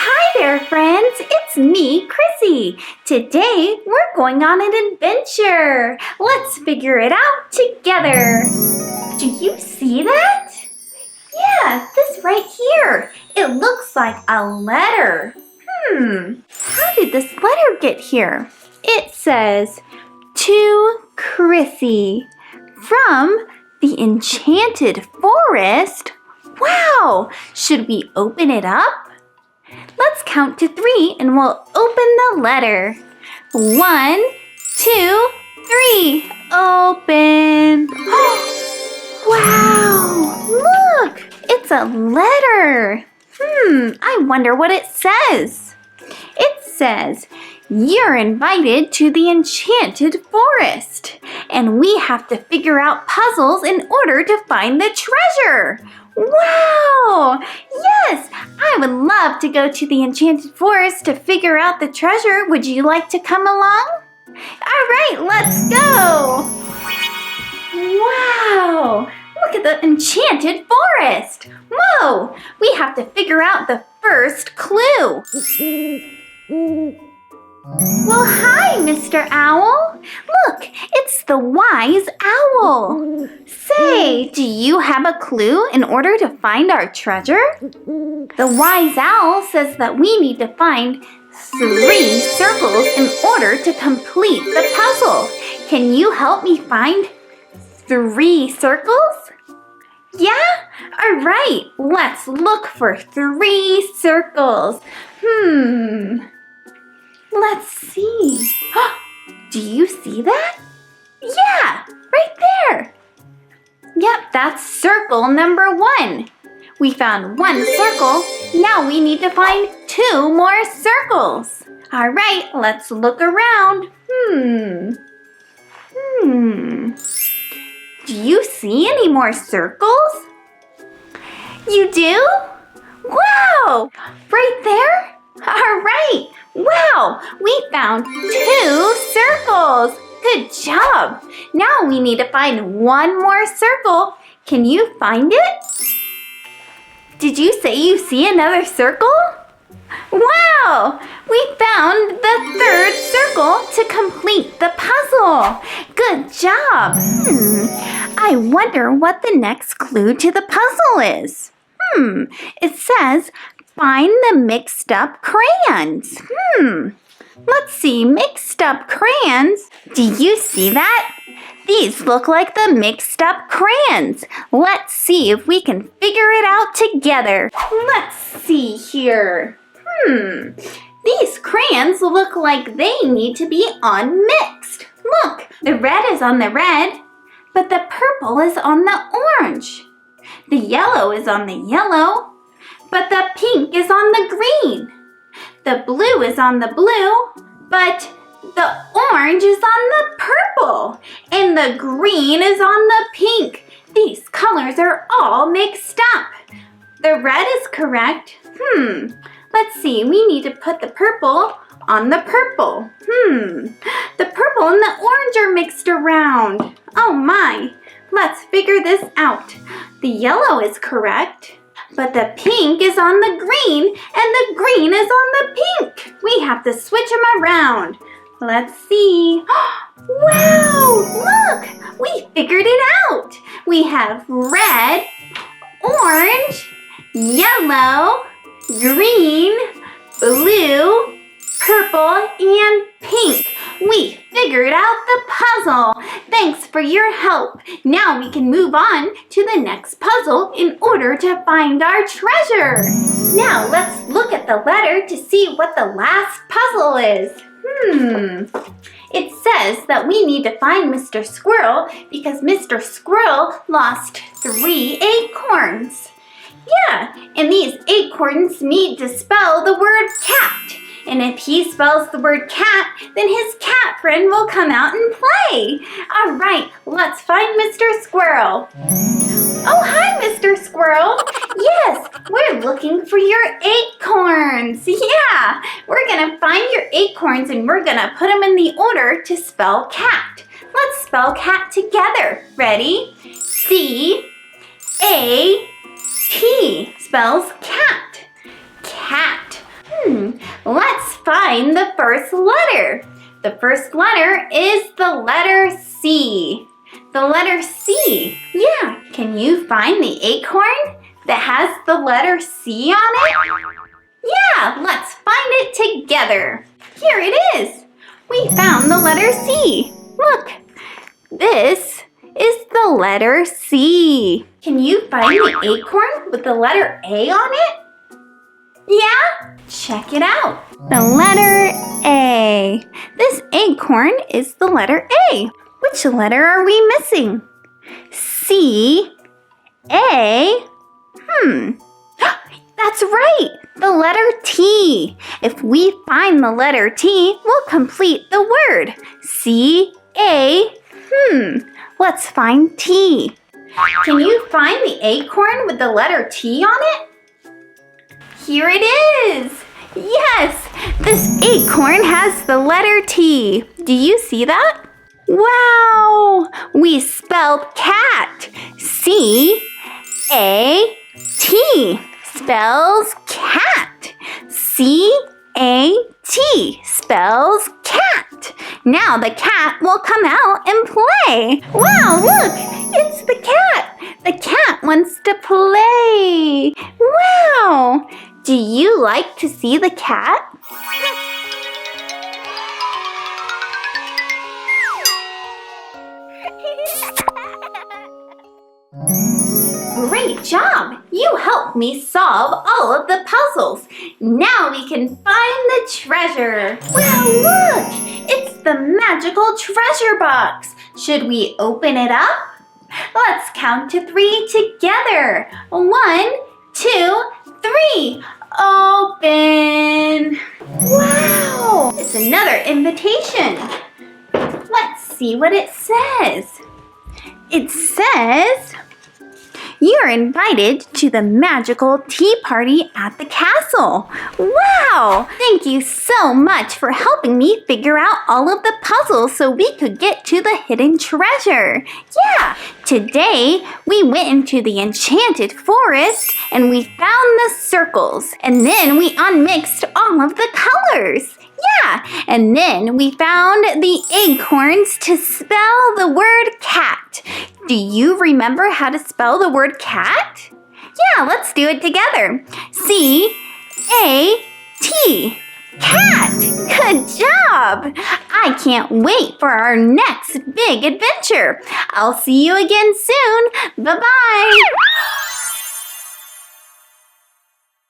Hi there, friends. It's me, Chrissy. Today, we're going on an adventure. Let's figure it out together. Do you see that? Yeah, this right here. It looks like a letter. How did this letter get here? It says, to Chrissy from the Enchanted Forest. Wow, should we open it up? Let's count to 3 and we'll open the letter. 1, 2, 3. Open. Wow, look, it's a letter. I wonder what it says. It says, you're invited to the Enchanted Forest, and we have to figure out puzzles in order to find the treasure. Wow! Yes, I would love to go to the Enchanted Forest to figure out the treasure. Would you like to come along? All right, let's go! Wow! Look at the Enchanted Forest! Whoa! We have to figure out the first clue. Well, hi, Mr. Owl. Look, it's the wise owl. Say, do you have a clue in order to find our treasure? The wise owl says that we need to find 3 circles in order to complete the puzzle. Can you help me find 3 circles? Yeah? All right, let's look for 3 circles. Let's see. Do you see that? Yeah, right there. Yep, that's circle number 1. We found 1 circle. Now we need to find 2 more circles. All right, let's look around. Do you see any more circles? You do? Wow, right there? All right. Wow, we found 2 circles. Good job. Now we need to find 1 more circle. Can you find it? Did you say you see another circle? Wow, we found the 3rd circle to complete the puzzle. Good job. I wonder what the next clue to the puzzle is. It says, find the mixed up crayons. Let's see, mixed up crayons. Do you see that? These look like the mixed up crayons. Let's see if we can figure it out together. Let's see here. These crayons look like they need to be unmixed. Look, the red is on the red, but the purple is on the orange. The yellow is on the yellow, but the pink is on the green. The blue is on the blue, but the orange is on the purple. And the green is on the pink. These colors are all mixed up. The red is correct. Let's see, we need to put the purple on the purple. The purple and the orange are mixed around. Oh my, let's figure this out. The yellow is correct, but the pink is on the green and the green is on the pink. We have to switch them around. Let's see. Wow, look, we figured it out. We have red, orange, yellow, green, blue, purple, and pink. We figured out the puzzle. Thanks for your help. Now we can move on to the next puzzle in order to find our treasure. Now let's look at the letter to see what the last puzzle is. It says that we need to find Mr. Squirrel because Mr. Squirrel lost 3 acorns. Yeah, and these acorns need to spell the word cat. And if he spells the word cat, then his cat friend will come out and play. All right, let's find Mr. Squirrel. Oh, hi, Mr. Squirrel. Yes, we're looking for your acorns. Yeah, we're going to find your acorns and we're going to put them in the order to spell cat. Let's spell cat together. Ready? C-A-T spells cat. Cat. find the first letter. The first letter is the letter C. The letter C. Yeah. Can you find the acorn that has the letter C on it? Yeah, let's find it together. Here it is. We found the letter C. Look, this is the letter C. Can you find the acorn with the letter A on it? Yeah? Check it out. The letter A. This acorn is the letter A. Which letter are we missing? C, A. That's right. The letter T. If we find the letter T, we'll complete the word. C, A. Let's find T. Can you find the acorn with the letter T on it? Here it is. Yes, this acorn has the letter T. Do you see that? Wow, we spelled cat. C-A-T spells cat. C-A-T spells cat. Now the cat will come out and play. Wow, look, it's the cat. The cat wants to play. Wow, do you like to see the cat? Great job! You helped me solve all of the puzzles. Now we can find the treasure. Wow, look! It's the magical treasure box. Should we open it up? Let's count to 3 together. 1, 2, 3. Open! Wow! It's another invitation. Let's see what it says. It says, you're invited to the magical tea party at the castle. Wow! Thank you so much for helping me figure out all of the puzzles so we could get to the hidden treasure. Yeah! Today, we went into the Enchanted Forest and we found the circles. And then we unmixed all of the colors. Yeah, and then we found the acorns to spell the word cat. Do you remember how to spell the word cat? Yeah, let's do it together. C-A-T. Cat! Good job! I can't wait for our next big adventure. I'll see you again soon. Bye-bye.